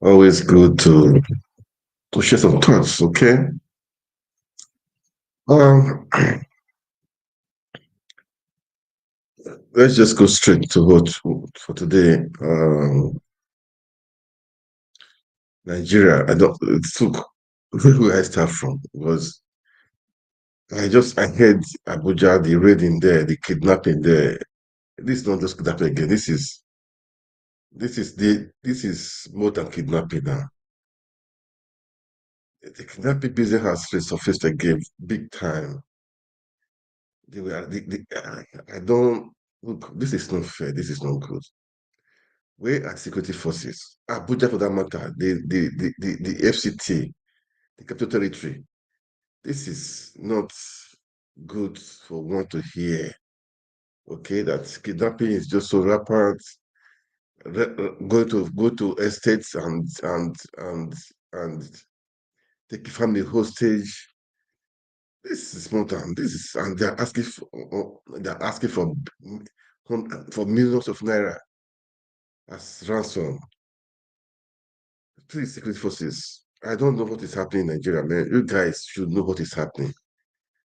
Always good to share some thoughts, okay? Um, let's just go straight to what for today. Nigeria. I don't. It took where I start from was I heard Abuja, the raiding there, the kidnapping there. This is not just kidnapping again. This is more than kidnapping now. The kidnapping business has resurfaced again, big time. They were, I don't look. This is not fair. This is not good. Where are security forces? Abuja, for that matter, the FCT, the Capital Territory. This is not good for one to hear. Okay, that kidnapping is just so rampant. Go to estates and take family hostage. This is more than this is, and they're asking for millions of naira as ransom. Please, security forces. I don't know what is happening in Nigeria, man. You guys should know what is happening.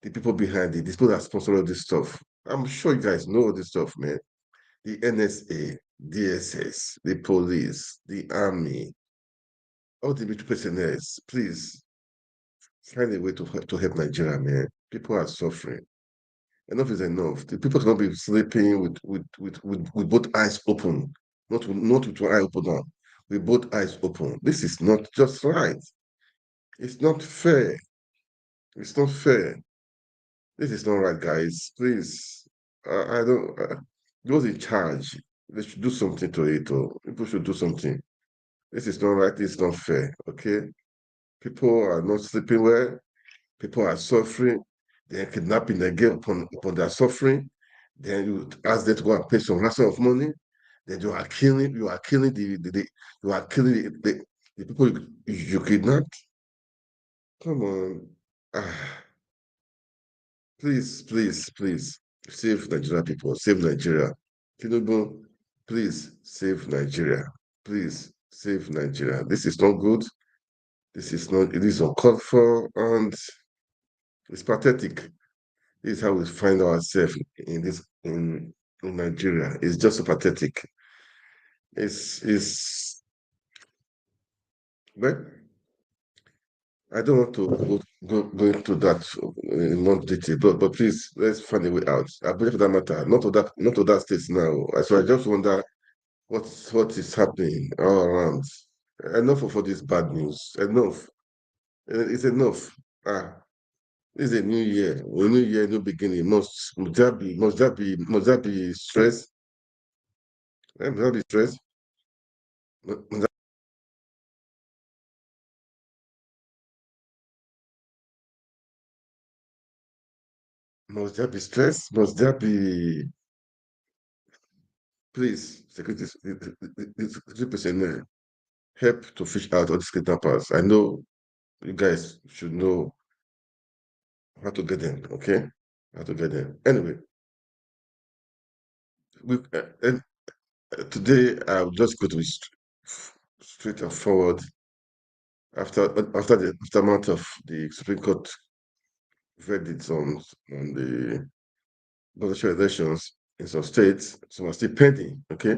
The people behind it, the people that sponsor all this stuff. I'm sure you guys know all this stuff, man. The NSA, DSS, the police, the army, all the military personnel. Please find a way to help Nigeria, man. People are suffering. Enough is enough. The people cannot be sleeping with both eyes open, not with one eye open now, with both eyes open. This is not just right. It's not fair. It's not fair. This is not right, guys. Please, I don't. Those in charge, they should do something to it. Or people should do something. This is not right. This is not fair. Okay, people are not sleeping well. People are suffering. They're kidnapping. They get upon their suffering. Then you ask them to go and pay some ransom of money. Then you are killing. You are killing you are killing the people you kidnapped. Come on. Ah. Please, please, please save Nigeria people. Save Nigeria. Tinubu, please save Nigeria. Please save Nigeria. This is not good. This is not. It is uncalled for, and it's pathetic. This is how we find ourselves in Nigeria. It's just so pathetic. It's well, I don't want to go into that in more detail, but please let's find a way out. I believe for that matter, not to that state now. So I just wonder what is happening all around. Enough of all this bad news. Enough. It's enough. Ah, this is a new year. A new year, new beginning. Must that be stress? Must that be stress? Must that be stress? Must that be please security personnel help to fish out all these kidnappers. I know you guys should know how to get them, okay? How to get them. Anyway, and today I'll just go to straight and forward after the aftermath of the Supreme Court verdicts on the presidential elections in some states. Some are still pending. Okay,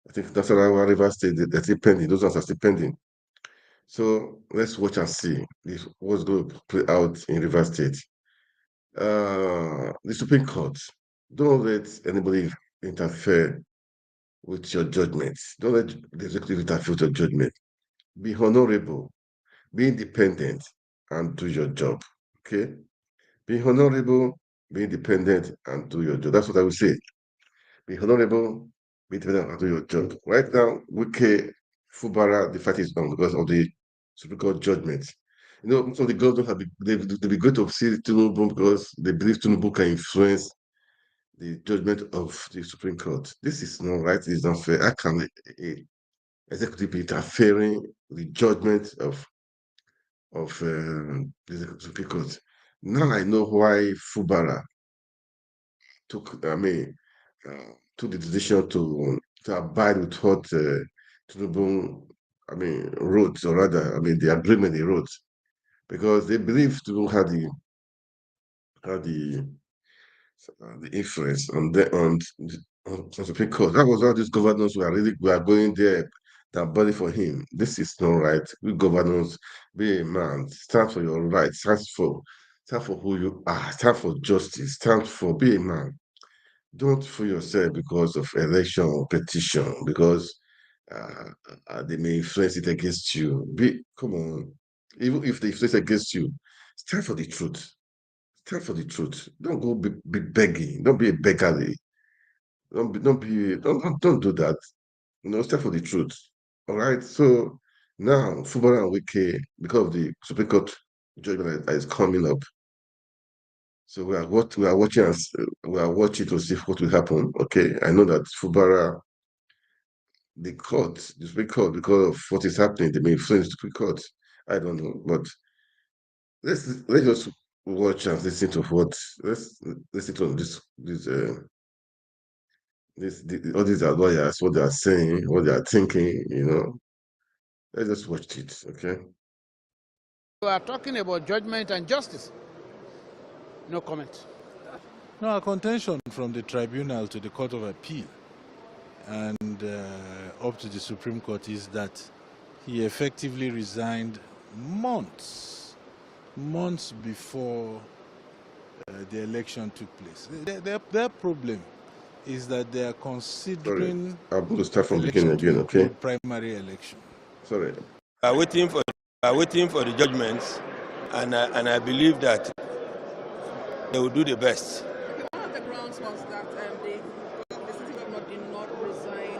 I think that's around River State. They're still pending. Those ones are still pending. So let's watch and see what's going to play out in River State. The Supreme Court. Don't let anybody interfere with your judgment. Don't let the executive interfere with your judgment. Be honorable, be independent, and do your job. Okay? Be honorable, be independent, and do your job. That's what I would say. Be honorable, be independent, and do your job. Right now, Wike Fubara, the fight is on because of the Supreme Court judgment. Most of the governors they be great to see Tinubu because they believe Tinubu can influence the judgment of the Supreme Court. This is not right. This is not fair. How can a executive be interfering the judgment of the Supreme Court? Now I know why Fubara took. I mean, took the decision to abide with what Tinubu, wrote, or rather, the agreement they wrote, because they believe Tinubu had the influence on Supreme Court. That was all these governors were going there that body for him. This is not right. We governors, be a man, stand for your rights, stand for who you are, stand for justice, stand for be a man. Don't fool yourself because of election or petition, because uh, they may influence it against you. Come on. Even if they influence against you, stand for the truth. Stand for the truth. Don't go be begging. Don't be a beggarly. Don't do that. Stand for the truth. All right. So now Fubara and Wike, because of the Supreme Court judgment that is coming up. So we are watching to see what will happen. Okay. I know that Fubara, the Supreme Court, because of what is happening, they may influence the Supreme Court. I don't know. But let's just watch and listen to let's listen to all these are lawyers, what they are saying, what they are thinking. Let's just watch it, okay? We are talking about judgment and justice. No comment. No, our contention from the tribunal to the Court of Appeal and up to the Supreme Court is that he effectively resigned months before the election took place. Their problem is that they are considering I'm going to start from the beginning again, okay? Primary election. Sorry. We are waiting for the judgments, and I believe that they will do the best. One of the grounds was that the city governor did not resign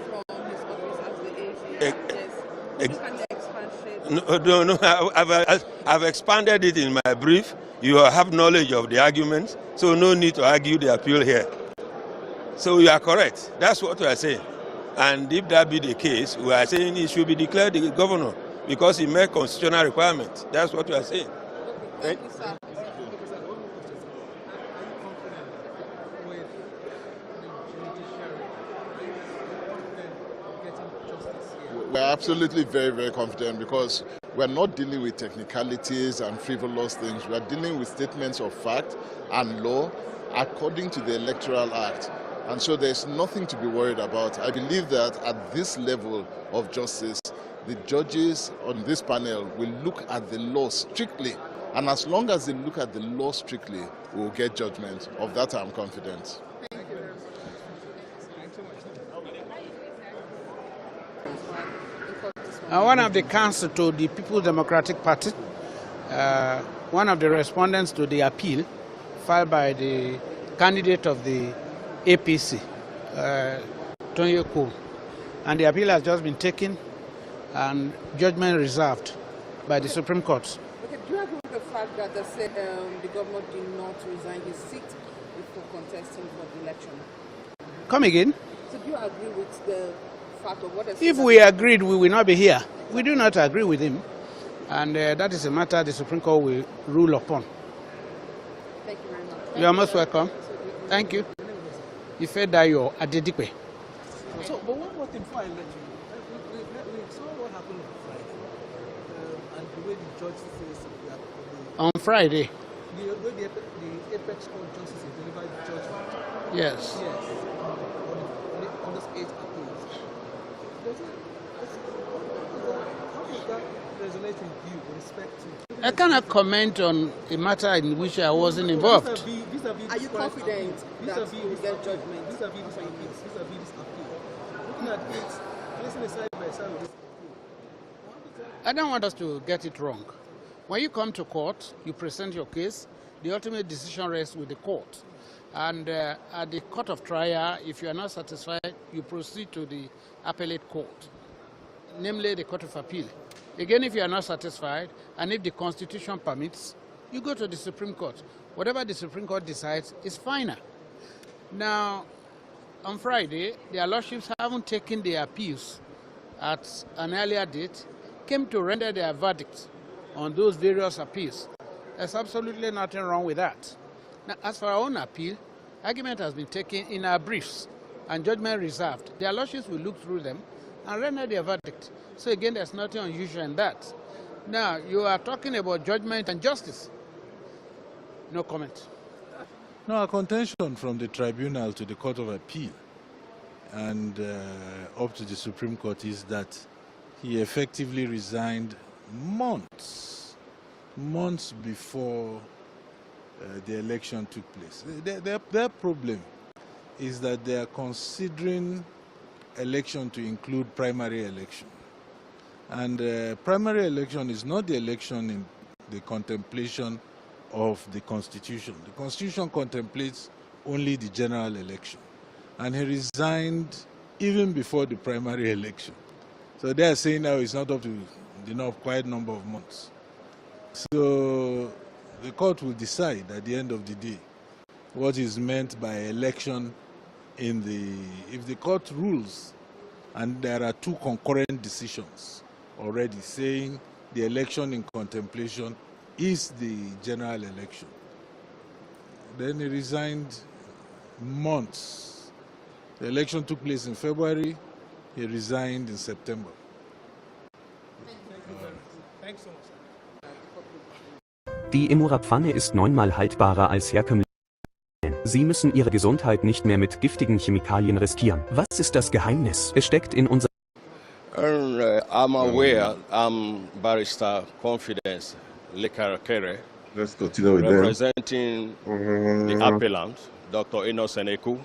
from his office as the AG. Yes. Can you expand? No. I've expanded it in my brief. You have knowledge of the arguments, so no need to argue the appeal here. So you are correct. That's what we are saying. And if that be the case, we are saying he should be declared the governor because he met constitutional requirements. That's what we are saying. Thank you, sir. We're absolutely very, very confident because we're not dealing with technicalities and frivolous things. We're dealing with statements of fact and law according to the Electoral Act. And so there's nothing to be worried about. I believe that at this level of justice, the judges on this panel will look at the law strictly. And as long as they look at the law strictly, we'll get judgment. Of that, I'm confident. One of the counsel to the People's Democratic Party, one of the respondents to the appeal filed by the candidate of the APC, Tonye Cole, and the appeal has just been taken and judgment reserved by the Supreme Court. Okay, do you agree with the fact that the governor did not resign his seat before contesting for the election? Come again? So do you agree with the fact of what has If we agreed, we will not be here. We do not agree with him, and that is a matter the Supreme Court will rule upon. Thank you very much. You are most welcome. Thank you. Ifedayo Adedipe. So, but one more thing before I let you know. We saw what happened on Friday, and the way the judge says On Friday? the way the Apex Court justice delivered the judgment. Yes. Yes. On those 8 appeals. How does that resonate with you with respect to? I cannot comment on a matter in which I wasn't involved. Are you confident that you will get judgment? Vis-a-vis this appeal. Looking at it, placing it side by side with this appeal. I don't want us to get it wrong. When you come to court, you present your case, the ultimate decision rests with the court. And at the court of trial, if you are not satisfied, you proceed to the appellate court, namely the Court of Appeal. Again, if you are not satisfied, and if the Constitution permits, you go to the Supreme Court. Whatever the Supreme Court decides is final. Now, on Friday, their lordships haven't taken their appeals at an earlier date, came to render their verdict on those various appeals. There's absolutely nothing wrong with that. Now, as for our own appeal, argument has been taken in our briefs and judgment reserved. Their lordships will look through them and rendered their verdict. So again, there's nothing unusual in that. Now, you are talking about judgment and justice. No comment. No, a contention from the tribunal to the Court of Appeal and up to the Supreme Court is that he effectively resigned months before the election took place. Their problem is that they are considering election to include primary election. And primary election is not the election in the contemplation of the Constitution. The Constitution contemplates only the general election. And he resigned even before the primary election. So they are saying now it's not up to the quite number of months. So the court will decide at the end of the day what is meant by election if the court rules, and there are two concurrent decisions already saying the election in contemplation is the general election. Then he resigned months. The election took place in February, he resigned in September. Thanks so much. Die Imura-Pfanne ist 9-mal haltbarer als herkömmliche. Sie müssen Ihre Gesundheit nicht mehr mit giftigen Chemikalien riskieren. Was ist das Geheimnis? Es steckt in unserem... I'm aware, I'm Barrister Confidence Lekarakere, Let's continue with them. representing the appellant, Dr. Innocent Eku.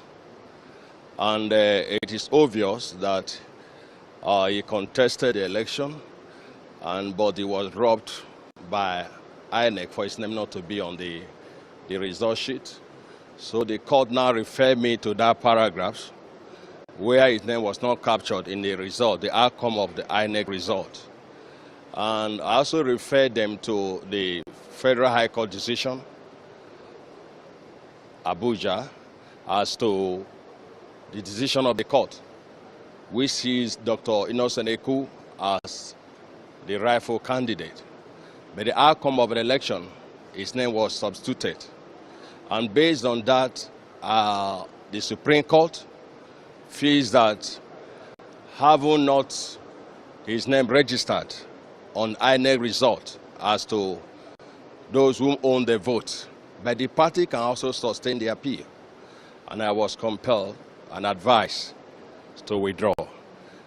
And it is obvious that he contested the election, but he was robbed by INEC for his name not to be on the result sheet. So the court now referred me to that paragraph where his name was not captured in the result, the outcome of the INEC result. And I also referred them to the Federal High Court decision, Abuja, as to the decision of the court, which sees Dr. Innocent Eku as the rightful candidate. But the outcome of the election, his name was substituted. And based on that, the Supreme Court feels that having not his name registered on INEC result as to those who own the vote, but the party can also sustain the appeal. And I was compelled and advised to withdraw.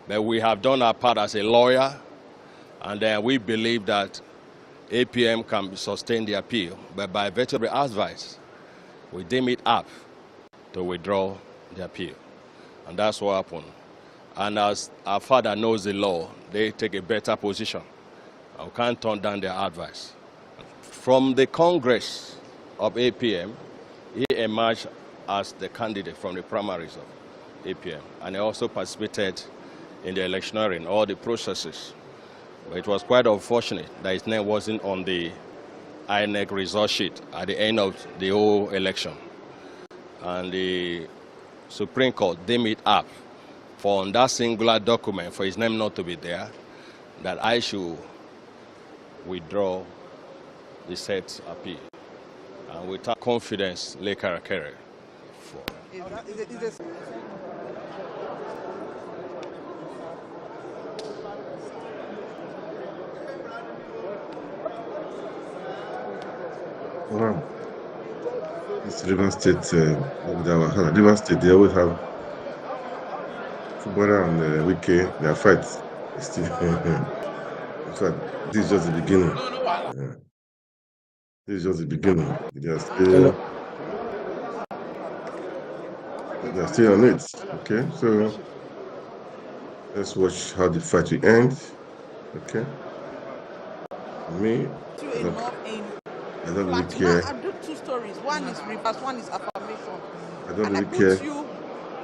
But we have done our part as a lawyer, and we believe that APM can sustain the appeal, but by virtue of the advice, we deem it up to withdraw the appeal. And that's what happened. And as our father knows the law, they take a better position. We can't turn down their advice. From the Congress of APM, he emerged as the candidate from the primaries of APM. And he also participated in the electioneering, all the processes. But it was quite unfortunate that his name wasn't on the INEC result sheet at the end of the whole election. And the Supreme Court deemed it up for on that singular document for his name not to be there, that I should withdraw the said appeal. And with that confidence, Lekarakere. Wow. It's River State, River State, they always have Fubara and Wike, their fights. Still, in fact, this is just the beginning. Yeah. This is just the beginning. They are still on it. Okay, so let's watch how the fight will end. Okay. For me, I don't really care. I do two stories. One is reverse, one is affirmation. I don't really I care. put you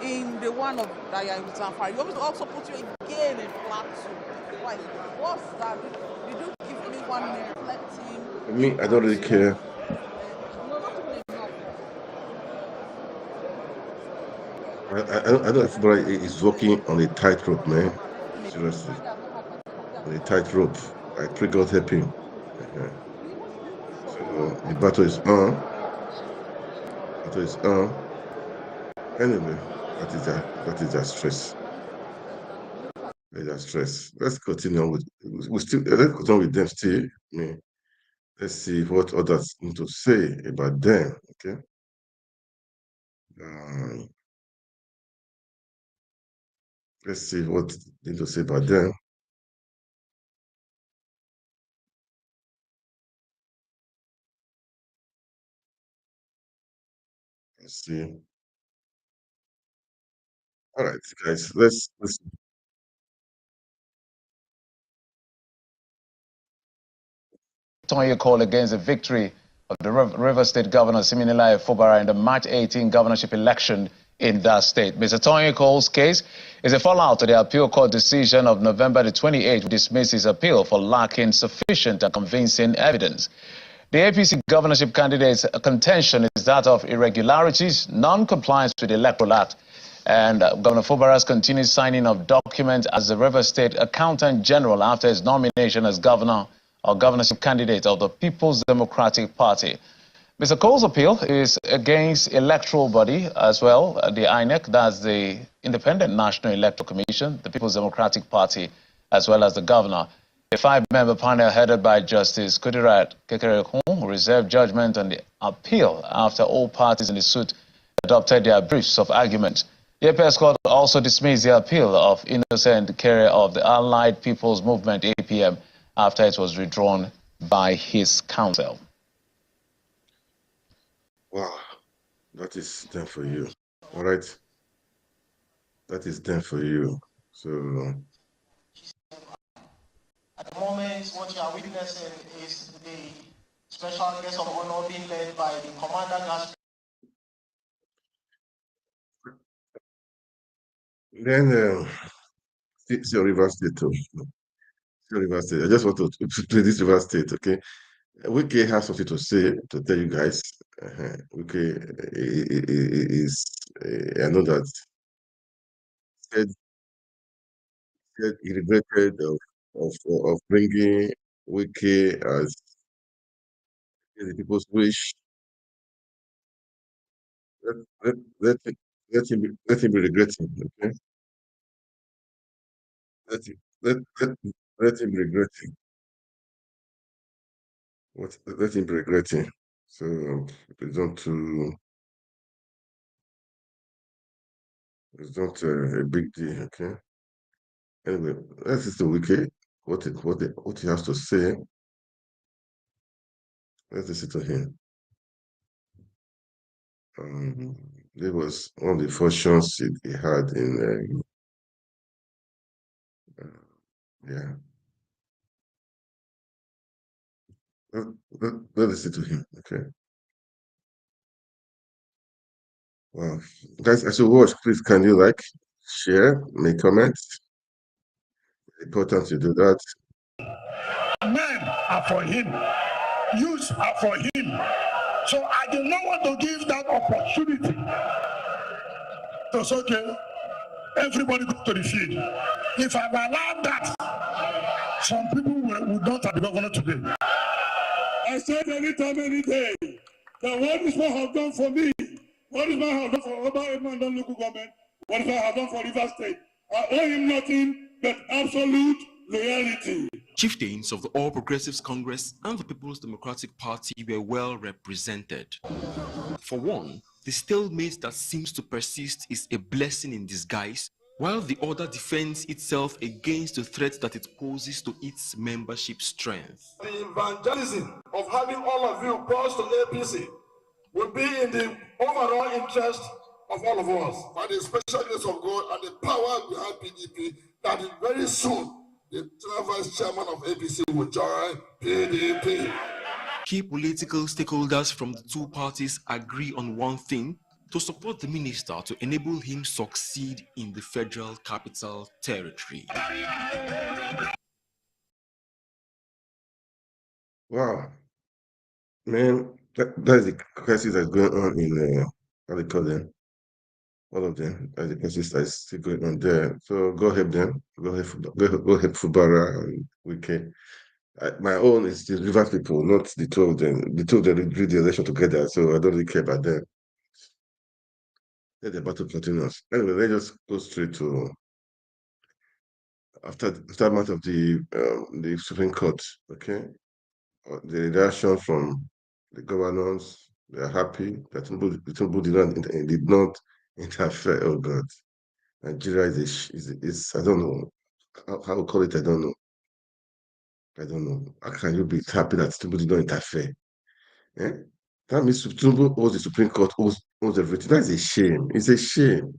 in the one of Diane Zamfara. You also put you again in Plateau. Why? What's that? Did you give me 1 minute reflecting? For me, I don't really care. No, not even enough. I know everybody is walking on a tightrope, man. Seriously. On a tightrope. I pray God help him. So the battle is on. Anyway, that is their stress. Their stress. Let's continue on with let's continue with them still. I mean, let's see what others need to say about them. Okay. Um, let's see what they need to say about them. Let's see. All right, guys. Let's. Tonye call against the victory of the River State Governor Siminalayi Fubara in the March 18 governorship election in that state. Mr. Tonye Cole's case is a fallout to the appeal court decision of November the 28th, which dismissed his appeal for lacking sufficient and convincing evidence. The APC governorship candidate's contention is that of irregularities, non-compliance with the Electoral Act, and Governor Fubara's continued signing of documents as the River State Accountant General after his nomination as governor or governorship candidate of the People's Democratic Party. Mr. Cole's appeal is against electoral body as well, the INEC, that's the Independent National Electoral Commission, the People's Democratic Party, as well as the governor. A five-member panel headed by Justice Kudirat Kekerekun reserved judgment on the appeal after all parties in the suit adopted their briefs of argument. The APS court also dismissed the appeal of Innocent Kere of the Allied People's Movement, APM, after it was withdrawn by his counsel. Wow, that is done for you. All right, that is done for you. So. At the moment, what you are witnessing is the special guest of honor being led by the Commander Gas. Then, it's your River State too. Your River State. I just want to play this River State, okay? Wiki has something to say to tell you guys. Wiki is, I know that said, said he regretted of bringing Wiki as the people's wish. Let, let, let, let him be regretting, okay? Let him, let him be regretting. Let him be regretting. So it's not a big deal, okay? Anyway, let's listen to Wiki, what he has to say. Let's listen to him. It was one of the first shows he had in, yeah. Let's listen to him, okay? Wow. Guys, as you watch, please can you like, share, make comments? Important to do that. Men are for him. Youths are for him. So I do not want to give that opportunity. So it's okay. Everybody go to the field. If I've allowed that, some people would not have the governor today. I said anytime, any day, that what this man have done for me, what this man have done for Oba Edmond local government, what this man have done for River State, I owe him nothing but absolute loyalty. Chieftains of the All Progressives Congress and the People's Democratic Party were well represented. For one, the stalemate that seems to persist is a blessing in disguise, while the other defends itself against the threat that it poses to its membership strength. The evangelism of having all of you cross to APC will be in the overall interest of all of us. By the special grace of God and the power behind PDP, that very soon the vice chairman of APC will join PDP. Key political stakeholders from the two parties agree on one thing: to support the minister to enable him succeed in the Federal Capital Territory. Wow. Man, that's the crisis that's going on in, how they call them? All of them. That's the crisis that's still going on there. So go help them. Go help Fubara and Wike. My own is the Rivers people, not the two of them. The two of them did the election together, so I don't really care about them. Let the battle continue. Anyway, let's just go straight to after of the Supreme Court, okay, the reaction from the governors, they are happy that Tinubu did not interfere. Oh God, Nigeria is I don't know how to call it. I don't know. How can you be happy that Tinubu did not interfere? Eh? That means Tinubu owes the Supreme Court, owes everything. That's a shame. It's a shame.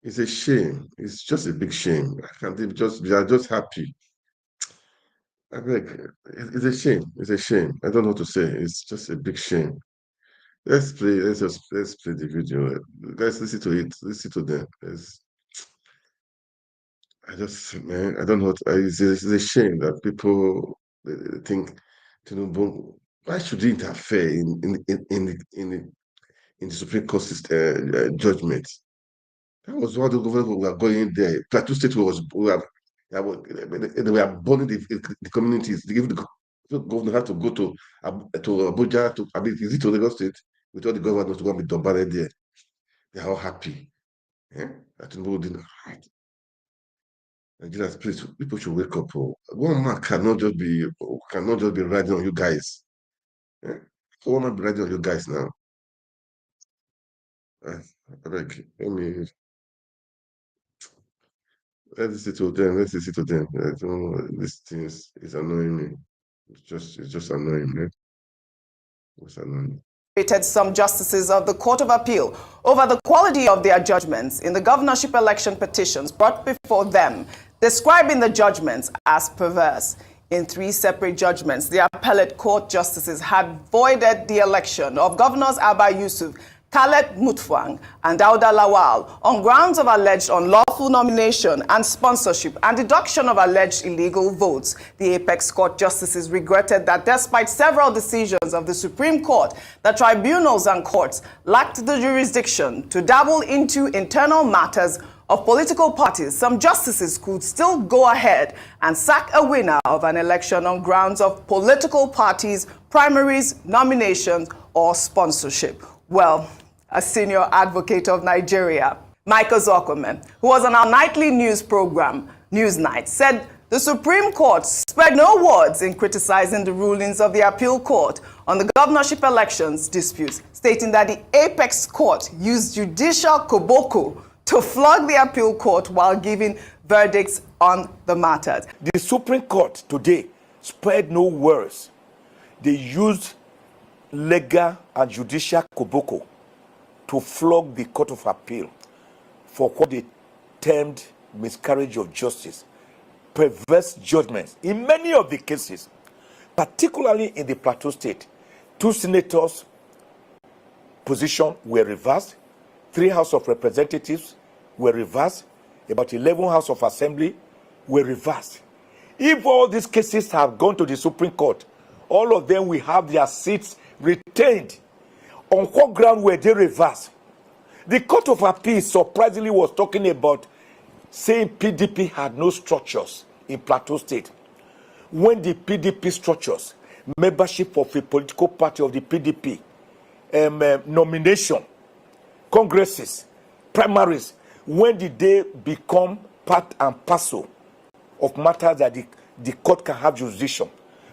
It's a shame. It's just a big shame. They are just happy. I beg, it's a shame. It's a shame. I don't know what to say. It's just a big shame. Let's play. Let's play the video. Let's listen to it. Listen to them. Man, I don't know. It's a shame that people think Tinubu. Why should he interfere in the Supreme Court judgment? That was what the government were going there. Plateau State they were burning the communities. The governor had to go to Abuja. Is it to Lagos State? With all the governors to go and be bombarded there. They are all happy. Yeah? That Tinubu didn't. Nigerians, please, people should wake up. One man cannot just be riding on you guys. Yeah? So one man be riding on you guys now. Let's listen to them. Let's listen to them. I don't know. This thing is annoying me. It's just annoying me. It's annoying. Some justices of the Court of Appeal over the quality of their judgments in the governorship election petitions brought before them, describing the judgments as perverse. In 3 separate judgments, the appellate court justices had voided the election of Governors Abba Yusuf, Khaled Mutfwang, and Dauda Lawal on grounds of alleged unlawful nomination and sponsorship and deduction of alleged illegal votes. The Apex Court justices regretted that despite several decisions of the Supreme Court, the tribunals and courts lacked the jurisdiction to dabble into internal matters of political parties. Some justices could still go ahead and sack a winner of an election on grounds of political parties, primaries, nominations, or sponsorship. Well, a senior advocate of Nigeria, Michael Zokomen, who was on our nightly news program, Newsnight, said the Supreme Court spared no words in criticizing the rulings of the appeal court on the governorship elections disputes, stating that the Apex Court used judicial koboko to flog the appeal court while giving verdicts on the matters. The Supreme Court today spared no words. They used legal and judicial koboko to flog the Court of Appeal for what they termed miscarriage of justice, perverse judgments. In many of the cases, particularly in the Plateau State, 2 senators' positions were reversed, 3 House of Representatives were reversed, about 11 House of Assembly were reversed. If all these cases have gone to the Supreme Court, all of them will have their seats retained. On what ground were they reversed? The Court of Appeal surprisingly was talking about saying PDP had no structures in Plateau State. When the PDP structures, membership of a political party of the PDP, nomination, congresses, primaries, when did they become part and parcel of matters that the court can have jurisdiction?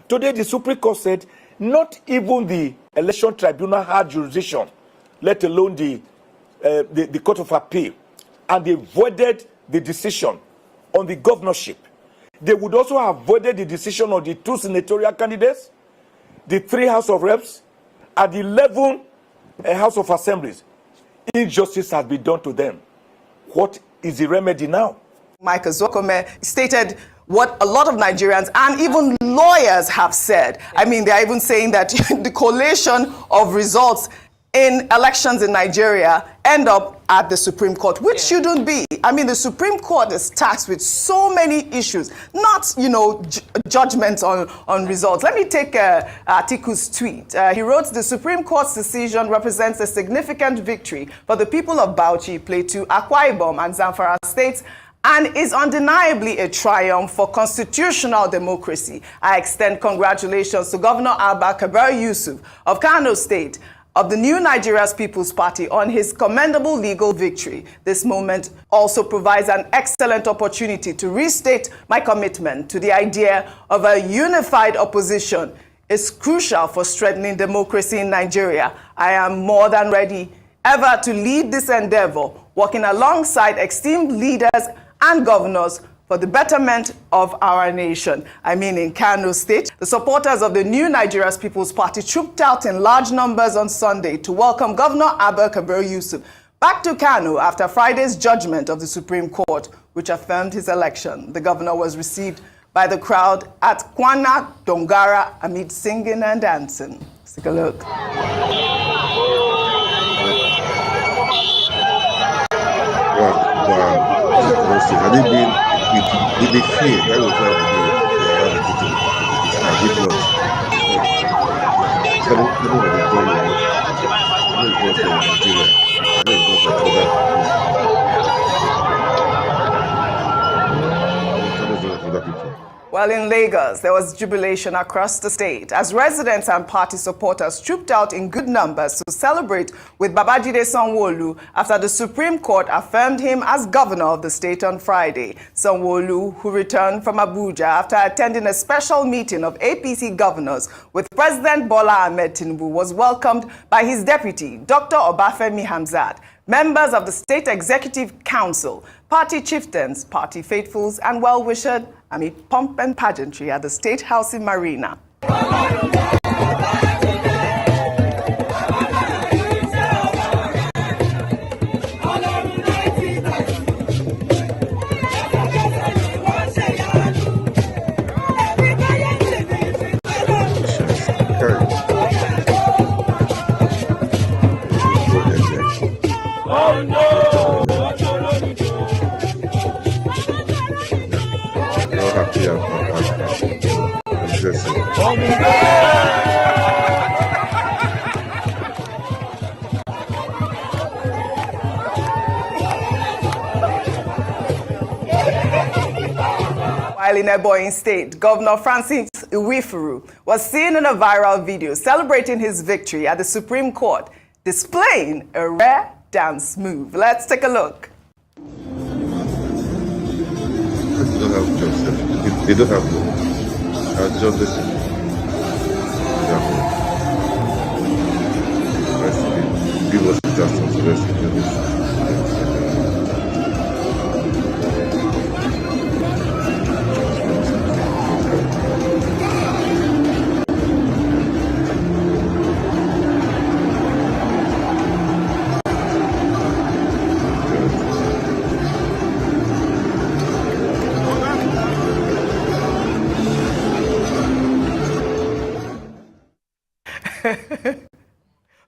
Today, the Supreme Court said not even the election tribunal had jurisdiction, let alone the Court of Appeal, and they voided the decision on the governorship. They would also have voided the decision on the 2 senatorial candidates, the 3 House of Reps, and the 11 House of Assemblies. Injustice has been done to them. What is the remedy now? Michael Zokome stated what a lot of Nigerians and even lawyers have said. I mean, they're even saying that the collation of results in elections in Nigeria end up at the Supreme Court, which shouldn't be. I mean, the Supreme Court is tasked with so many issues, not, judgments on results. Let me take Atiku's tweet. He wrote, the Supreme Court's decision represents a significant victory for the people of Bauchi, Plateau, Akwa Ibom, and Zamfara states, and is undeniably a triumph for constitutional democracy. I extend congratulations to Governor Abba Kabir Yusuf of Kano State of the New Nigeria's People's Party on his commendable legal victory. This moment also provides an excellent opportunity to restate my commitment to the idea of a unified opposition. Is crucial for strengthening democracy in Nigeria. I am more than ready ever to lead this endeavor, working alongside esteemed leaders and governors for the betterment of our nation. I mean, in Kano State, the supporters of the New Nigeria's People's Party trooped out in large numbers on Sunday to welcome Governor Abba Kabir Yusuf back to Kano after Friday's judgment of the Supreme Court, which affirmed his election. The governor was received by the crowd at Kwana Dongara amid singing and dancing. Let's take a look. Had it been with the fear, that was why they eradicated the sky. If not, that would have done well. I know it's not for Nigeria. I know it's not like other people. Well, in Lagos, there was jubilation across the state as residents and party supporters trooped out in good numbers to celebrate with Babajide Sanwo-Olu after the Supreme Court affirmed him as governor of the state on Friday. Sanwo-Olu, who returned from Abuja after attending a special meeting of APC governors with President Bola Ahmed Tinubu, was welcomed by his deputy, Dr. Obafemi Hamzat, members of the State Executive Council, party chieftains, party faithfuls, and well-wishers amid pomp and pageantry at the State House in Marina. While in Ebonyi State, Governor Francis Iwifuru was seen in a viral video celebrating his victory at the Supreme Court, displaying a rare dance move. Let's take a look. They don't have jobs. They don't have jobless people. Give us justice, the rest of the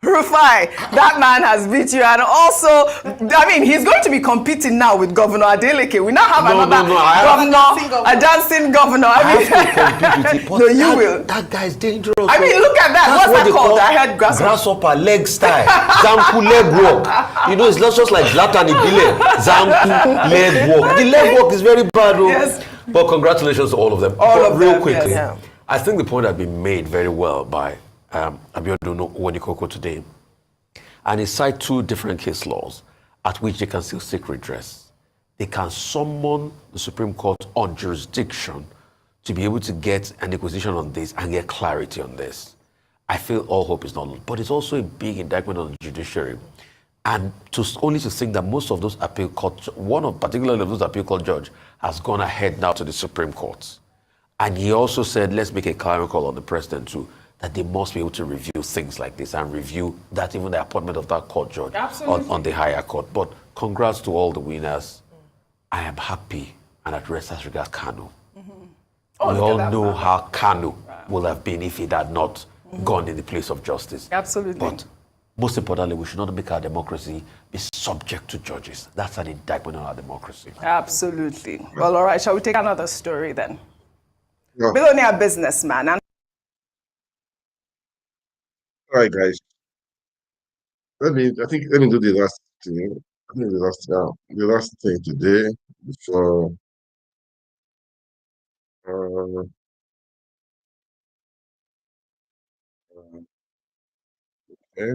Rufai, that man has beat you, and also, I mean, he's going to be competing now with Governor Adeleke. We now have another governor, a dancing governor. I mean, no, you will. That guy is dangerous. I mean, look at that. What's that called? I heard grasshopper leg style. Zamku leg walk. You know, it's not just like Zlatan Ibile. Zamku leg walk. The leg walk is very bad, though. Yes. But congratulations to all of them. Real quickly, yes. I think the point has been made very well by Abiodun Owonikoko today, and he cited two different case laws at which they can still seek redress. They can summon the Supreme Court on jurisdiction to be able to get an inquisition on this and get clarity on this. I feel all hope is not lost, but it's also a big indictment on the judiciary. And only to think that most of those appeal court, one of particularly of those appeal court judge has gone ahead now to the Supreme Court. And he also said, let's make a clarion call on the president too, that they must be able to review things like this and review that, even the appointment of that court judge on the higher court. But congrats to all the winners. I am happy and at rest as regards Kano. We all know how Kano would have been if it had not gone in the place of justice. Absolutely. But most importantly, we should not make our democracy be subject to judges. That's an indictment on our democracy. Absolutely. Well, all right, shall we take another story then? Yeah. Billionaire businessman. And all right, guys. Let me do the last thing. The last thing today before okay.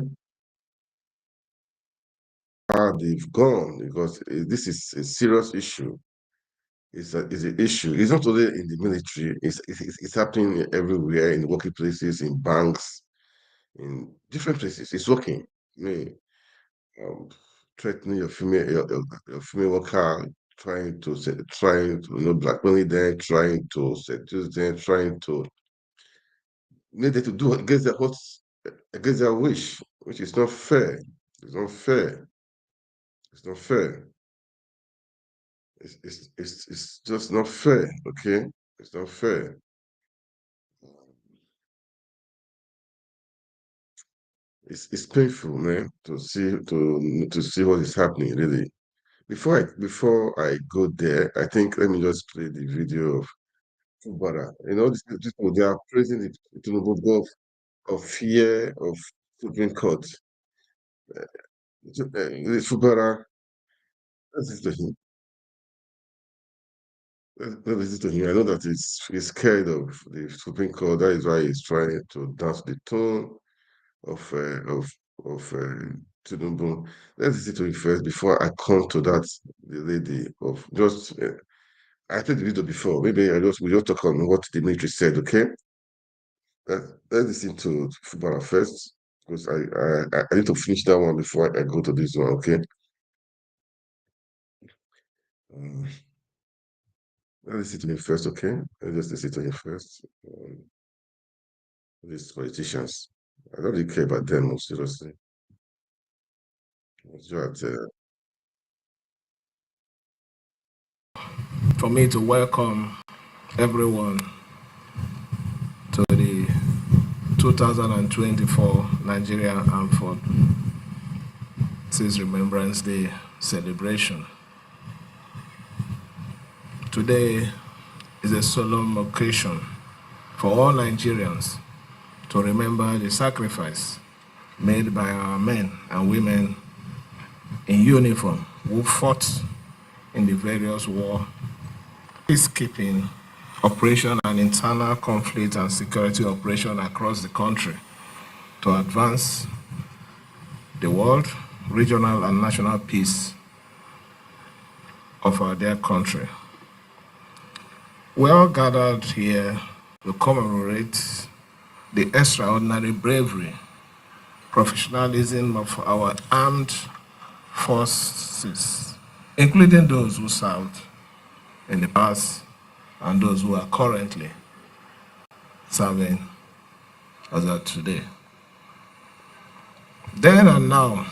far they've gone, because this is a serious issue. It's an issue. It's not only in the military. It's happening everywhere, in workplaces, in banks, in different places. It's working. I mean, threatening your female worker, trying to blackmailing them, trying to seduce them, trying to make them to do against their wish, which is not fair. It's not fair. It's not fair. It's just not fair. Okay, it's not fair. It's painful, man, to see what is happening. Really, before I go there, I think let me just play the video of Fubara. These people, they are praising the Tinubu God of fear of Supreme Court. Fubara, let's listen to him. Let's listen to him. I know that he's scared of the Supreme Court. That is why he's trying to dance the tone of Tinubu. Let's listen to it first before I come to that. The lady of just I played the video before. Maybe we just talk on what the military said. Okay, let's listen to Fubara first, because I need to finish that one before I go to this one. Okay. Let's listen to him first. Okay, let's just listen to him first. These politicians, I don't really care about them, most seriously. For me to welcome everyone to the 2024 Nigeria Armed Forces Remembrance Day celebration. Today is a solemn occasion for all Nigerians to remember the sacrifice made by our men and women in uniform who fought in the various war, peacekeeping operation and internal conflict and security operation across the country to advance the world, regional and national peace of our dear country. We all gathered here to commemorate the extraordinary bravery, professionalism of our armed forces, including those who served in the past and those who are currently serving as of today. Then and now,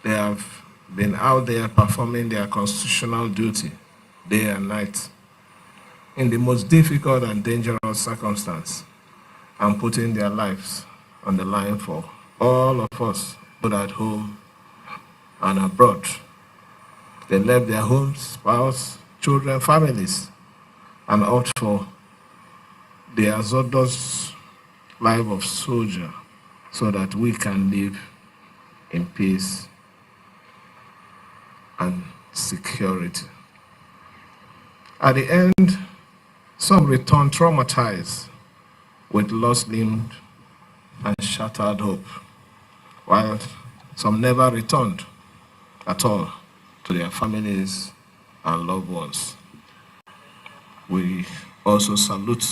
they have been out there performing their constitutional duty day and night in the most difficult and dangerous circumstance, and putting their lives on the line for all of us, both at home and abroad. They left their homes, spouse, children, families, and opted for the hazardous life of soldier so that we can live in peace and security. At the end, some returned traumatized with lost limbs and shattered hope, while some never returned at all to their families and loved ones. We also salute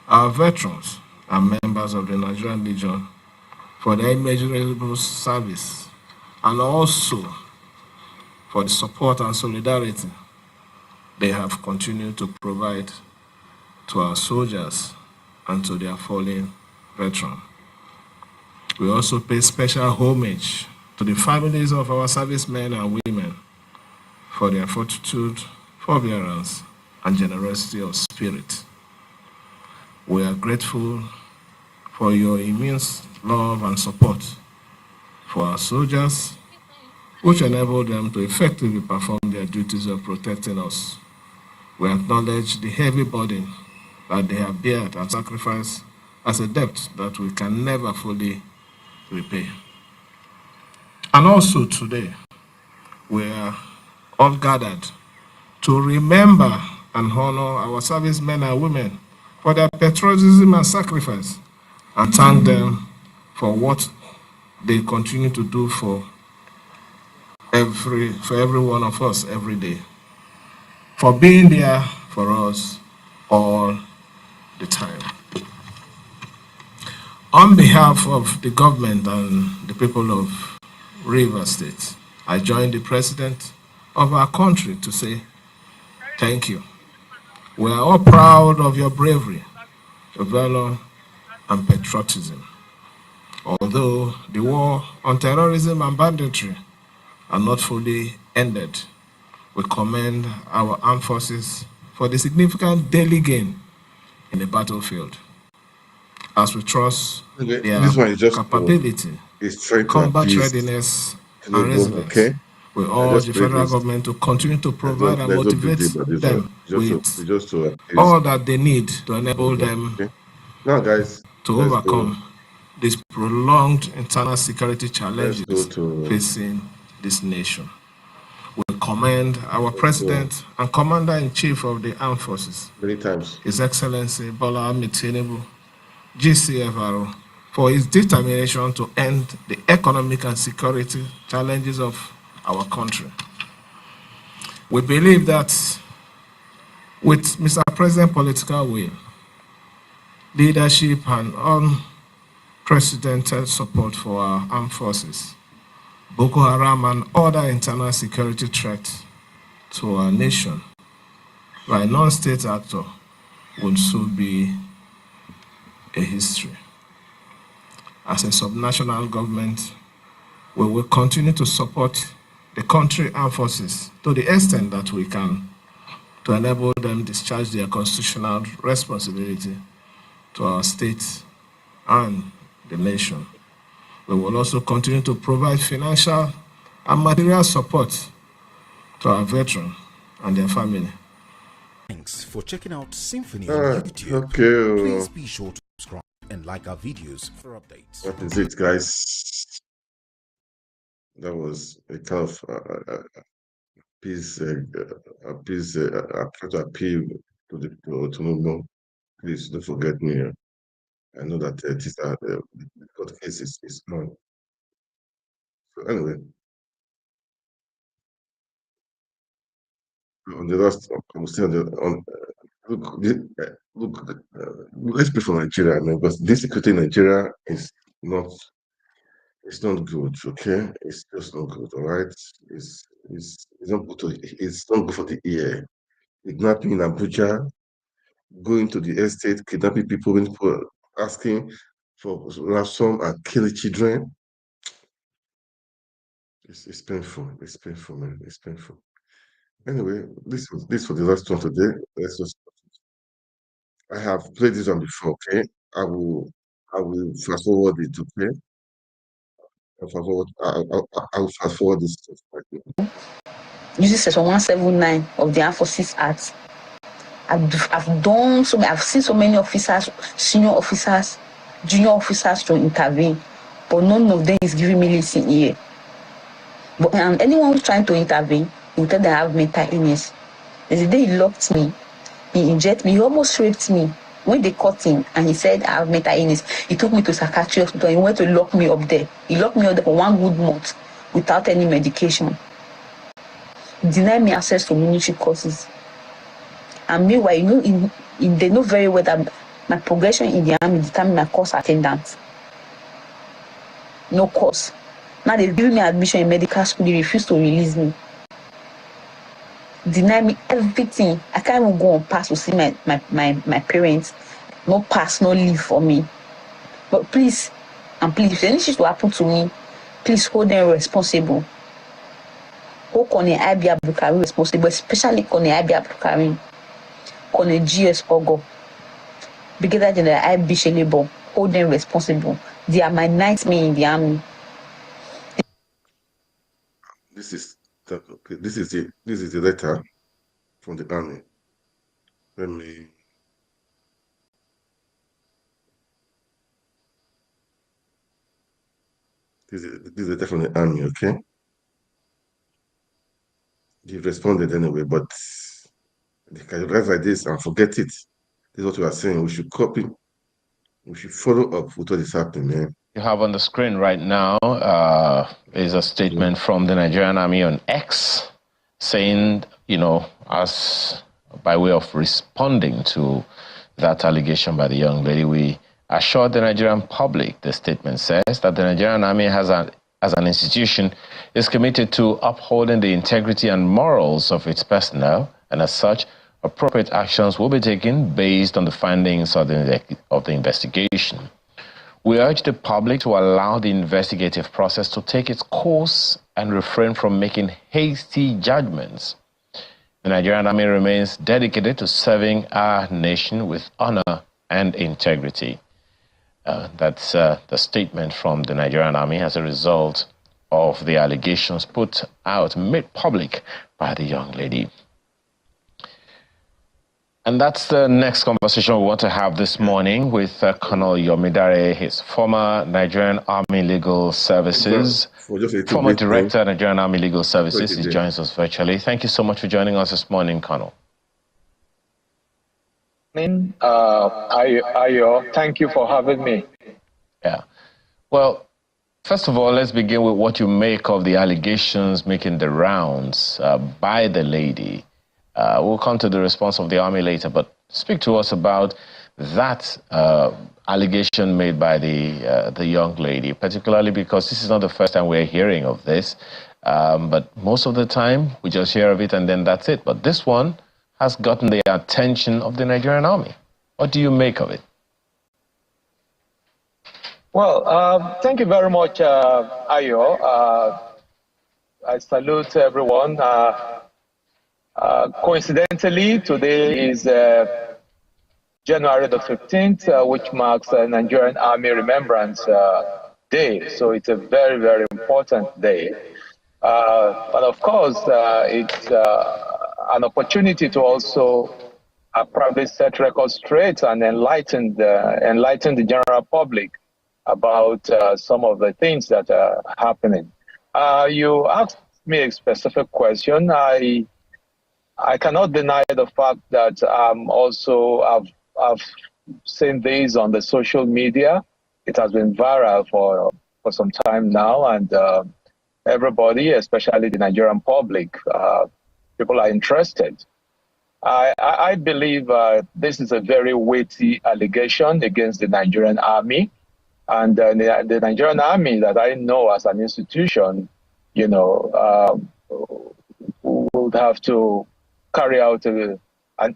our veterans and members of the Nigerian Legion for their immeasurable service, and also for the support and solidarity they have continued to provide to our soldiers and to their fallen veterans. We also pay special homage to the families of our servicemen and women for their fortitude, forbearance, and generosity of spirit. We are grateful for your immense love and support for our soldiers, which enable them to effectively perform their duties of protecting us. We acknowledge the heavy burden that they have bared and sacrificed as a debt that we can never fully repay. And also today, we are all gathered to remember and honor our servicemen and women for their patriotism and sacrifice, and thank them for what they continue to do for for every one of us every day, for being there for us all the time. On behalf of the government and the people of Rivers State, I join the president of our country to say thank you. We are all proud of your bravery, your valor, and patriotism. Although the war on terrorism and banditry are not fully ended, we commend our armed forces for the significant daily gain in the battlefield, as we trust Okay, their this one is just capability, is trying to combat appease readiness, and Tinubu, resilience. okay? We I urge just the play federal this. government to continue to provide and There's no big motivate deal about this one. them with Just to appease all that they need to enable Tinubu, them okay? Now, guys, to let's go. overcome these prolonged internal security Let's challenges go to facing this nation. We commend our President and Commander-in-Chief of the Armed Forces, many times. His Excellency Bola Ahmed Tinubu, GCFR, for his determination to end the economic and security challenges of our country. We believe that with Mr. President's political will, leadership, and unprecedented support for our armed forces, Boko Haram and other internal security threats to our nation by a non-state actor would soon be a history. As a subnational government, we will continue to support the country armed forces to the extent that we can to enable them discharge their constitutional responsibility to our state and the nation. We will also continue to provide financial and material support to our veterans and their family. Thanks for checking out Symphony on YouTube. Okay. Please be sure to subscribe and like our videos for updates. That is it, guys. That was a kind of piece, try to appeal to the to Tinubu. Please don't forget me. I know that the court case is on. So anyway, on the last, I'm still on. Look, let's pray for Nigeria, man, because this security in Nigeria is not. It's not good, okay? It's just not good, all right? It's not good it's not good for the ear. Kidnapping in Abuja, going to the estate, kidnapping people, when people asking for ransom and killing children. It's painful. It's painful, man. It's painful. Anyway, this was the last one today. Let's just. I have played this one before, okay? I will fast forward it, okay? I'll fast forward this stuff right now. Using section 179 of the Armed Forces Act, I've seen so many officers, senior officers, junior officers to intervene, but none of them is giving me listen here. But anyone who's trying to intervene, he tell they have mental illness. There's a day he locked me, he injected me, he almost raped me. When they caught him and he said I have mental illness, he took me to psychiatry hospital. He went to lock me up there. He locked me up there for 1 good month without any medication. Deny me access to military courses. And meanwhile, they know very well that my progression in the army determined my course attendance. No course. Now they've given me admission in medical school, they refuse to release me. Deny me everything. I can't even go on pass to see my parents. No pass, no leave for me. But please, and please, if anything to happen to me, please hold them responsible. Hold Colonel IB Abdulkarim responsible, especially Colonel IB Abdulkarim, Colonel GS Ogo, Brigadier General IB Shelebo. Hold them responsible. They are my nightmare in the army. This is the letter from the army. Let me. This is the letter from the army, okay? He responded anyway, but they can write like this and forget it. This is what we are saying. We should copy. We should follow up with what is happening, man. you have on the screen right now is a statement from the Nigerian Army on X saying, as by way of responding to that allegation by the young lady, we assure the Nigerian public, the statement says, that the Nigerian Army as an institution is committed to upholding the integrity and morals of its personnel, and as such, appropriate actions will be taken based on the findings of the investigation. We urge the public to allow the investigative process to take its course and refrain from making hasty judgments. The Nigerian Army remains dedicated to serving our nation with honor and integrity. That's the statement from the Nigerian Army as a result of the allegations made public by the young lady. And that's the next conversation we want to have this morning with Colonel Yomidare, his former Nigerian Army Legal Services, former Director, Nigerian Army Legal Services. He joins us virtually. Thank you so much for joining us this morning, Colonel. Ayo, thank you for having me. Yeah. Well, first of all, let's begin with what you make of the allegations making the rounds by the lady. We'll come to the response of the Army later, but speak to us about that allegation made by the young lady, particularly because this is not the first time we're hearing of this, but most of the time we just hear of it and then that's it. But this one has gotten the attention of the Nigerian Army. What do you make of it? Well, thank you very much, Ayo. I salute everyone. Coincidentally, today is January the 15th, which marks Nigerian Army Remembrance Day. So it's a very, very important day. But of course, it's an opportunity to also probably set records straight and enlighten the general public about some of the things that are happening. You asked me a specific question. I cannot deny the fact that I've seen this on the social media. It has been viral for some time now, and everybody, especially the Nigerian public, people are interested. I believe this is a very weighty allegation against the Nigerian Army, and the Nigerian Army that I know as an institution, would have to carry out an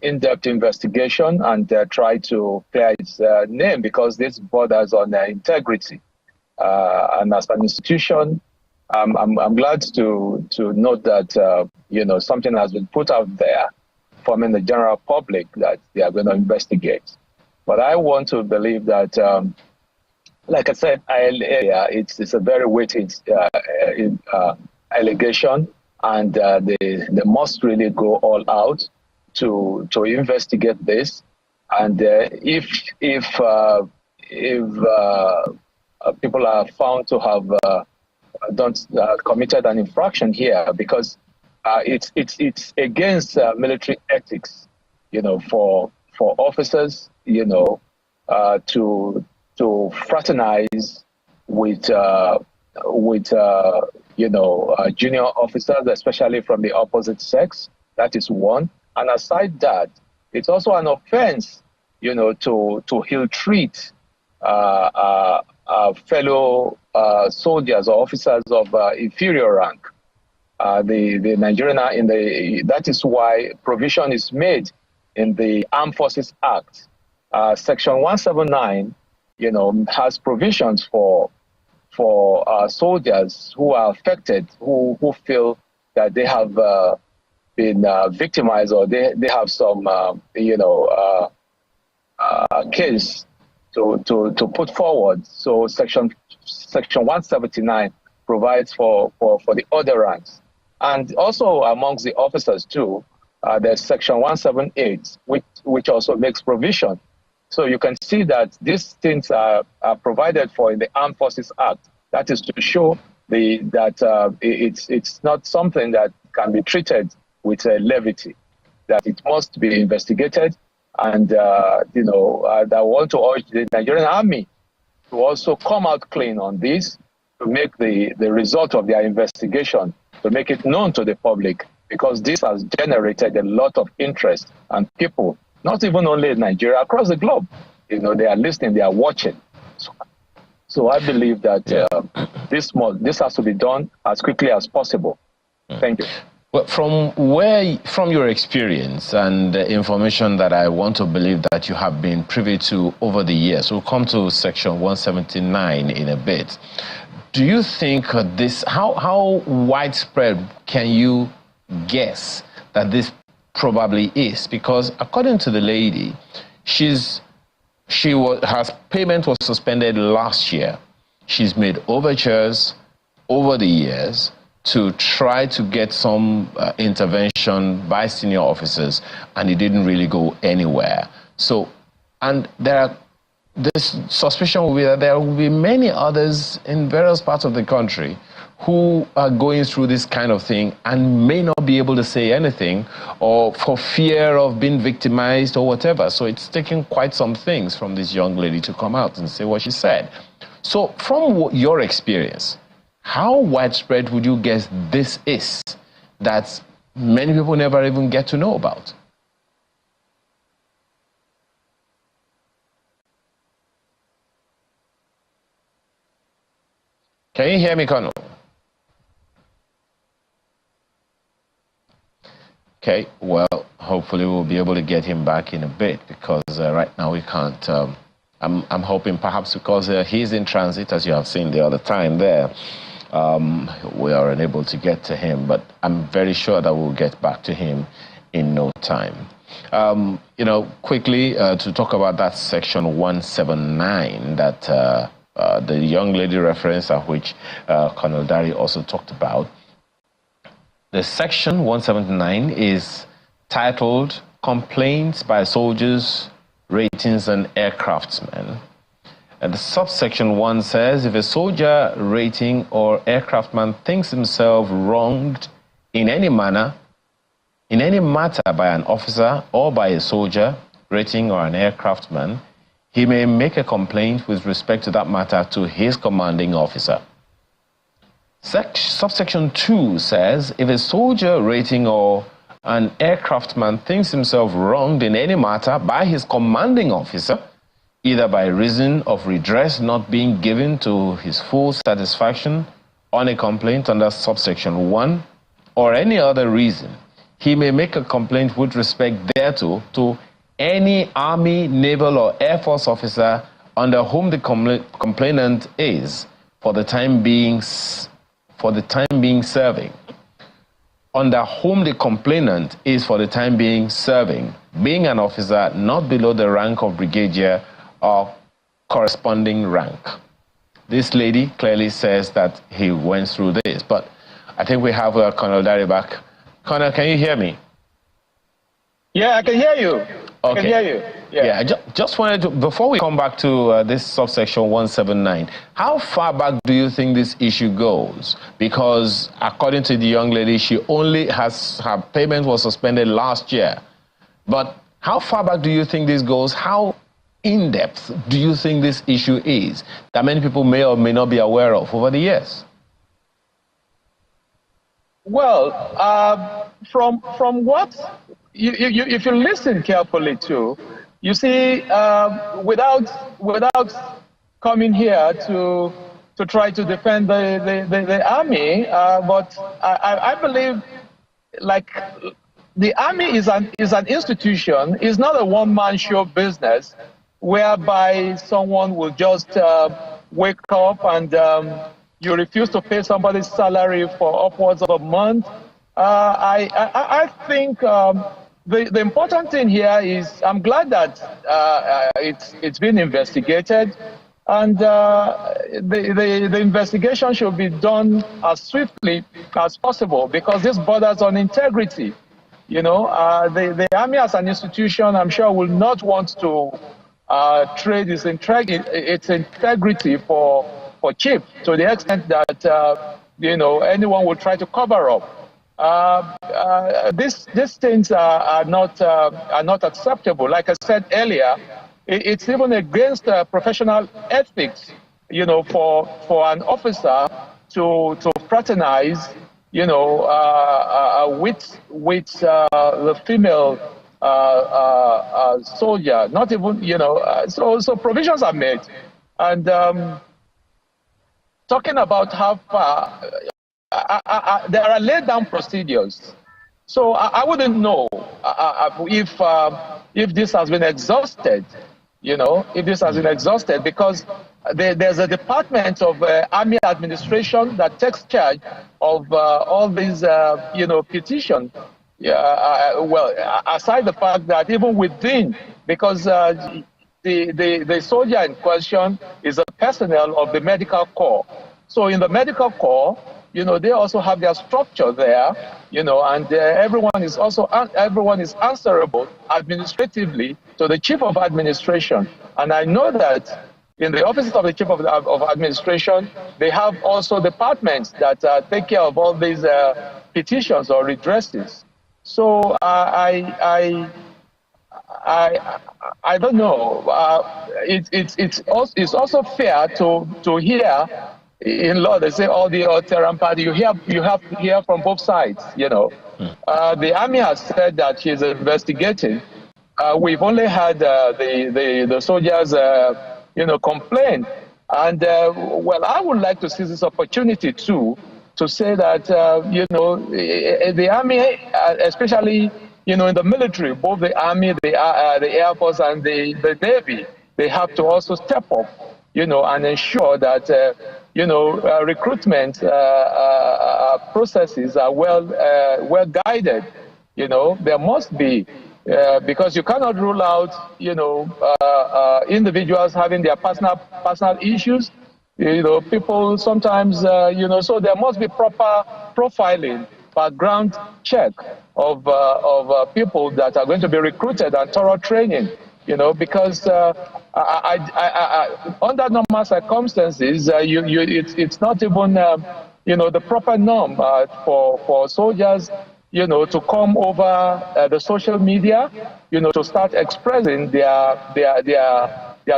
in-depth investigation and try to clear its name, because this borders on integrity. And as an institution, I'm glad to note that something has been put out there from the general public that they are going to investigate. But I want to believe that, like I said earlier, it's a very weighty allegation, and they must really go all out to investigate this. And if people are found to have committed an infraction here, because it's against military ethics, for officers, to fraternize with junior officers, especially from the opposite sex. That is one. And aside that, it's also an offense, to ill-treat fellow soldiers or officers of inferior rank. The Nigerian, that is why provision is made in the Armed Forces Act. Section 179, has provisions for soldiers who are affected, who feel that they have been victimized, or they have some case to put forward. So section 179 provides for the other ranks, and also amongst the officers too. There's section 178, which also makes provision. So you can see that these things are provided for in the Armed Forces Act. That is to show that it's not something that can be treated with levity, that it must be investigated. And I want to urge the Nigerian Army to also come out clean on this, to make the result of their investigation, to make it known to the public, because this has generated a lot of interest, and people, not even only in Nigeria, across the globe, you know, they are listening, they are watching. So I believe that this has to be done as quickly as possible. Thank you. Well, from your experience and the information that I want to believe that you have been privy to over the years, we'll come to Section 179 in a bit. Do you think how widespread can you guess that this probably is? Because according to the lady, her payment was suspended last year. She's made overtures over the years to try to get some intervention by senior officers, and it didn't really go anywhere. So, and this suspicion will be that there will be many others in various parts of the country who are going through this kind of thing and may not be able to say anything, or for fear of being victimized or whatever. So it's taking quite some things from this young lady to come out and say what she said. So from your experience, how widespread would you guess this is that many people never even get to know about? Can you hear me, Colonel? Okay, well, hopefully we'll be able to get him back in a bit, because right now we can't. I'm hoping perhaps because he's in transit, as you have seen the other time there, we are unable to get to him, but I'm very sure that we'll get back to him in no time. You know, quickly to talk about that Section 179 that the young lady reference, at which Colonel Dari also talked about. The Section 179 is titled Complaints by Soldiers, Ratings and Aircraftsmen. And the subsection 1 says, if a soldier, rating or aircraftman thinks himself wronged in any manner, in any matter by an officer or by a soldier, rating or an aircraftman, he may make a complaint with respect to that matter to his commanding officer. Subsection 2 says, if a soldier, rating or an aircraftman thinks himself wronged in any matter by his commanding officer, either by reason of redress not being given to his full satisfaction on a complaint under subsection 1, or any other reason, he may make a complaint with respect thereto to any Army, Naval or Air Force officer under whom the complainant is for the time being serving. Under whom the complainant is for the time being serving, being an officer not below the rank of brigadier or corresponding rank. This lady clearly says that he went through this, but I think we have Colonel Dari back. Colonel, can you hear me? Yeah, I can hear you. Okay. I can hear you. Yeah, I just wanted to, before we come back to this subsection 179, how far back do you think this issue goes? Because according to the young lady, she only has, her payment was suspended last year. But how far back do you think this goes? How in-depth do you think this issue is that many people may or may not be aware of over the years? Well, from what, if you listen carefully too, you see, without coming here to try to defend the army, but I believe, like, the army is an institution, is not a one-man show business whereby someone will just wake up and you refuse to pay somebody's salary for upwards of a month. I think the important thing here is, I'm glad that it's been investigated, and the investigation should be done as swiftly as possible, because this borders on integrity. You know, the army as an institution, I'm sure, will not want to trade its integrity for cheap, to the extent that you know, anyone will try to cover up. These things are not acceptable. Like I said earlier, it's even against professional ethics, you know, for an officer to fraternize, you know, with the female soldier. Not even, you know, so provisions are made. And talking about how far, there are laid down procedures. So I wouldn't know if this has been exhausted, you know, if this has been exhausted, because there's a department of Army administration that takes charge of all these, you know, petitions. Well, aside the fact that even within, because the soldier in question is a personnel of the medical corps. So in the medical corps, you know, they also have their structure there, you know, and everyone is answerable administratively to the chief of administration. And I know that in the offices of the chief of administration, they have also departments that take care of all these petitions or redresses. So I don't know. It's also fair to hear. In law, they say all the Terran party. You have to hear from both sides. You know, the army has said that she's investigating. We've only had the soldiers, you know, complain. And well, I would like to seize this opportunity too to say that you know, the army, especially, you know, in the military, both the army, the air force, and the navy, they have to also step up, you know, and ensure that you know, recruitment processes are well guided. You know, there must be, because you cannot rule out, you know, individuals having their personal issues. You know, people sometimes, you know, so there must be proper profiling, background check of people that are going to be recruited and thorough training. You know, because under normal circumstances, it's not even, you know, the proper norm for soldiers, you know, to come over the social media, you know, to start expressing their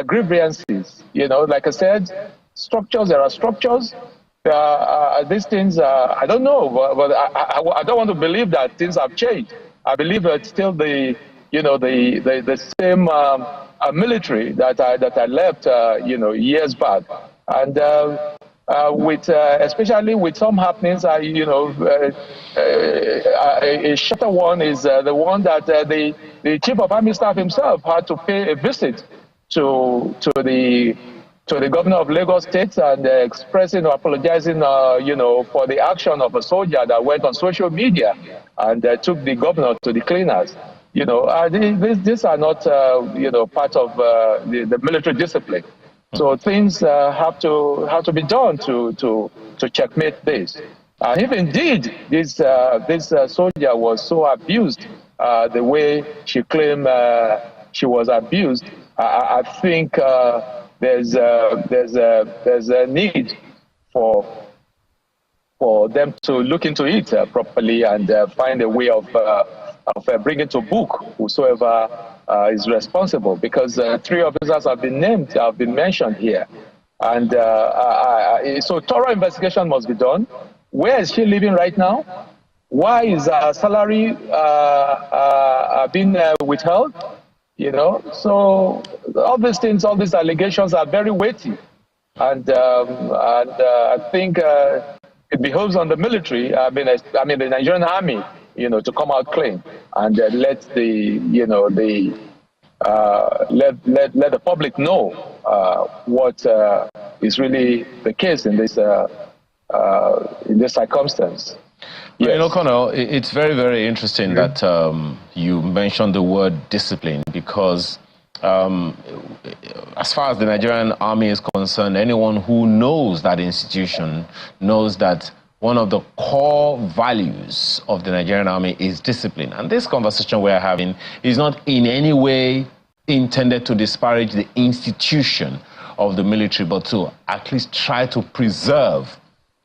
grievances. You know, like I said, structures. There are structures. These things, I don't know, but I don't want to believe that things have changed. I believe that still the, you know, the same military that I left, you know, years back, and with especially with some happenings, you know, a shorter one is the one that the chief of army staff himself had to pay a visit to the governor of Lagos State and expressing or apologizing, you know, for the action of a soldier that went on social media and took the governor to the cleaners. You know, these are not, you know, part of the military discipline. So things have to be done to checkmate this. If indeed this soldier was so abused the way she claimed she was abused, I think there's a need for them to look into it properly and find a way of bringing to book whosoever is responsible, because 3 officers have been named, have been mentioned here, and so thorough investigation must be done. Where is she living right now? Why is her salary being withheld? You know, so all these things, all these allegations are very weighty, and I think it behoves on the military. I mean, the Nigerian army, you know, to come out clean and let the, you know, the let the public know what is really the case in this circumstance. Yes. You know, Colonel, it's very, very interesting that you mentioned the word discipline, because as far as the Nigerian army is concerned, anyone who knows that institution knows that one of the core values of the Nigerian army is discipline. And this conversation we're having is not in any way intended to disparage the institution of the military, but to at least try to preserve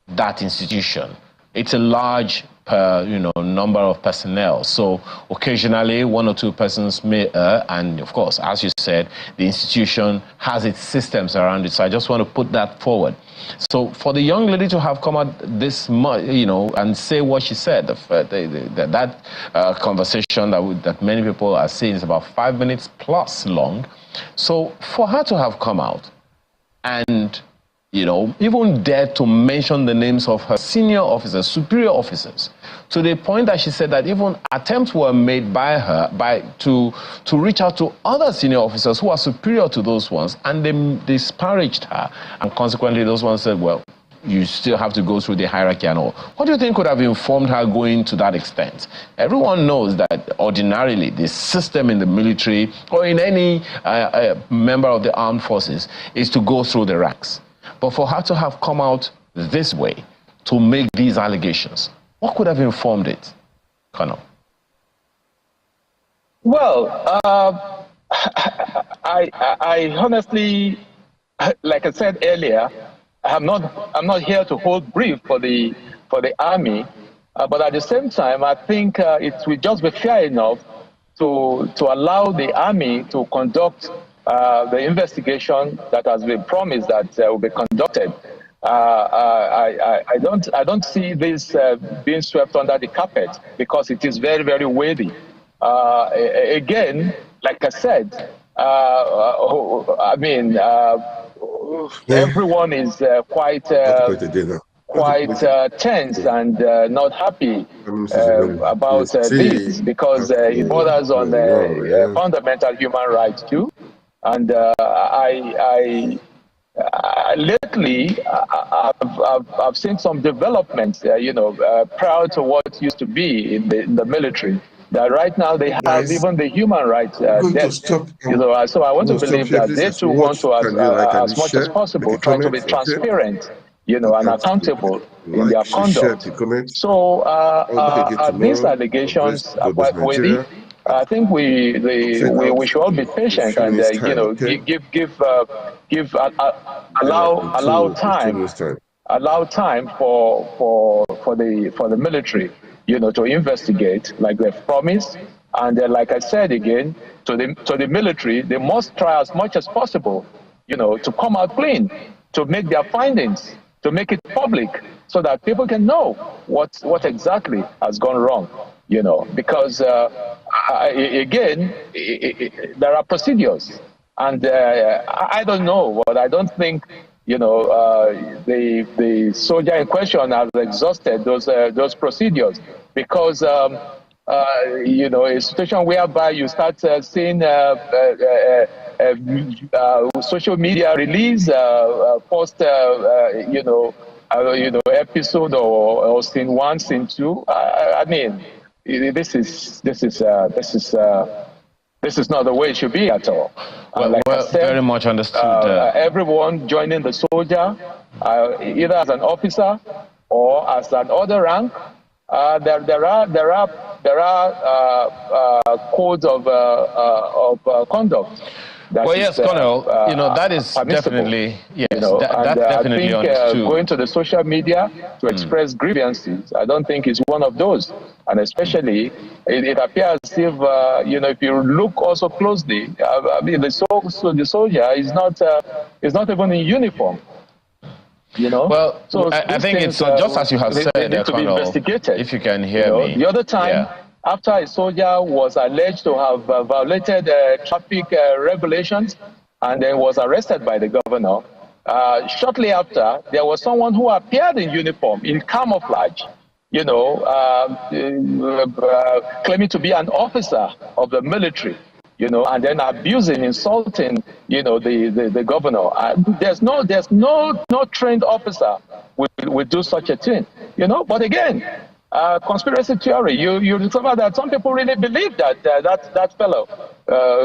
that institution. It's a large per number of personnel. So occasionally 1 or 2 persons may err, and of course, as you said, the institution has its systems around it. So I just want to put that forward. So for the young lady to have come out this much, and say what she said, that conversation that many people are saying is about 5 minutes plus long. So for her to have come out and even dared to mention the names of her senior officers, superior officers, to the point that she said that even attempts were made by her to reach out to other senior officers who are superior to those ones, and they disparaged her. And consequently, those ones said, well, you still have to go through the hierarchy and all. What do you think could have informed her going to that extent? Everyone knows that ordinarily the system in the military or in any member of the armed forces is to go through the ranks. But for her to have come out this way to make these allegations, what could have informed it, Colonel? Well, I honestly, like I said earlier, I'm not here to hold brief for the army, but at the same time, I think it will just be fair enough to allow the army to conduct the investigation that has been promised that will be conducted. I don't see this being swept under the carpet, because it is very, very weighty. Again, like I said, everyone is quite tense and not happy about this, because it borders on fundamental human rights too. And lately, I've seen some developments, prior to what used to be in the military. That right now they have even the human rights desk. So I want to believe that they too want to, as much as possible, try to be transparent, and accountable in their conduct. So these allegations are quite weighty. I think we should all be patient and allow time for the military, to investigate like they've promised. And like I said again, to the military, they must try as much as possible, to come out clean, to make their findings, to make it public, so that people can know what exactly has gone wrong. Because again, there are procedures, and I don't know, but I don't think the soldier in question has exhausted those procedures, because a situation whereby you start seeing social media release post episode or scene 1, scene 2. I mean, this is not the way it should be at all. Like I said, very much understood. Everyone joining the soldier, either as an officer or as an other rank, there are codes of conduct. Yes, Colonel, that is definitely, that's definitely I think understood. Going to the social media to express grievances, I don't think is one of those. And especially, it appears as if, if you look also closely, the soldier is not even in uniform. Well, so I think it's just as you have said, Colonel, if you can hear me. The other time, after a soldier was alleged to have violated traffic regulations and then was arrested by the governor, shortly after, there was someone who appeared in uniform, in camouflage, claiming to be an officer of the military, and then abusing, insulting, the governor. There's no trained officer would do such a thing, But again, conspiracy theory. You discover that some people really believe that fellow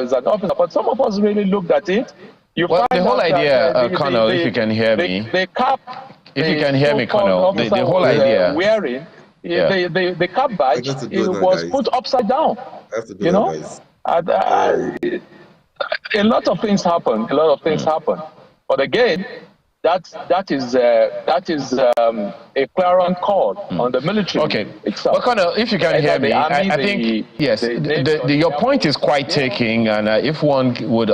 is an officer, but some of us really looked at it. The whole idea, Colonel, if you can hear me. The cap. If you can hear me, Colonel, the whole idea. Wearing the cap badge, it was put upside down. A lot of things happen. But again, that is a clarion call on the military itself. Well, Colonel, if you can hear me, I think yes, your point is quite taking, and if one would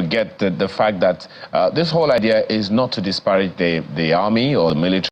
get the fact that this whole idea is not to disparage the army or the military.